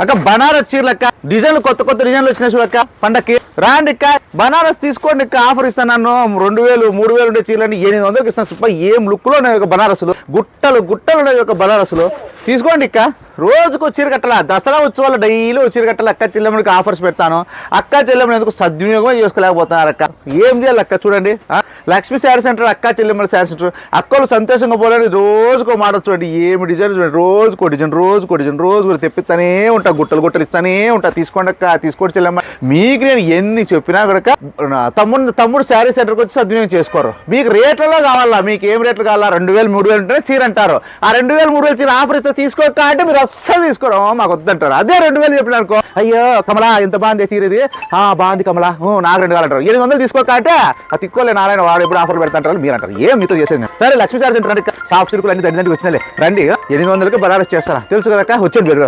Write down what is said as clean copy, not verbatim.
అక్క బనారస్ చీరలక్క డిజైన్లు కొత్త కొత్త డిజైన్లు వచ్చినాయి చూడక్క పండక్కి రాండి అక్క బనారస్ తీసుకోండి అక్క ఆఫర్ ఇస్తాను 2000 3000 ఉండే చీరలని 800కి ఇస్తాను సూపర్ ఏం లుక్ లో ఉన్నాయి బనారసులు గుట్టలు గుట్టలు ఉన్నాయి బనారసులు తీసుకోండి అక్క రోజుకు చీర కట్టాల దసరా ఉత్సవాలు డైలీ చీర కట్టాలి అక్క చెల్లెమ్మడికి ఆఫర్స్ పెడతాను అక్క చెల్లెమ్మని ఎందుకు సద్వినియోగం చేసుకోలేకపోతున్నారు అక్క ఏం చేయాలి అక్క చూడండి లక్ష్మీ శారీ సెంటర్ అక్క చెల్లెమ్మల శారీ సెంటర్ అక్కలు సంతోషంగా పోలేని రోజుకో మాట చూడండి ఏమి డిజైన్ చూడండి రోజుకో డిజైన్ రోజు తెప్పిస్తానే ఉంటా గుట్టలు గుట్టలు ఇస్తానే ఉంటా తీసుకోండి అక్క తీసుకోండి చెల్లెమ్మ మీకు నేను ఎన్ని చెప్పినా కనుక తమ్ముడు శారీ సెంటర్కి వచ్చి సద్వినియోగం చేసుకోరు మీకు రేట్లలో కావాలా మీకు ఏం రేట్లు కావాలా 2000 3000 ఉంటేనే చీర అంటారు ఆ 2000 3000 చీర ఆఫర్ ఇస్తే తీసుకోక అంటే మీరు అస్సలు తీసుకోరు మాకు వద్దంటారు అదే 2000 చెప్పినారుకో అయ్యో కమలా ఎంత బాగుంది చీర ఇది బాగుంది కమలా నాకు 2 కావాలంటారు 800 తీసుకోక అంటే ఆ తిక్కోలే నారాయణ వాడు ఎప్పుడు ఆఫర్ పెడతాంటారు మీరు అంటారు ఏం మీతో చేసేది సరే లక్ష్మీ శారీ సెంటర్ రండి సాఫ్ట్ సిల్కులు అన్ని దగ్గరికి వచ్చినాలే రండి 800కి బనారస్ చేస్తారా తెలుసు కదా వచ్చేది మీరు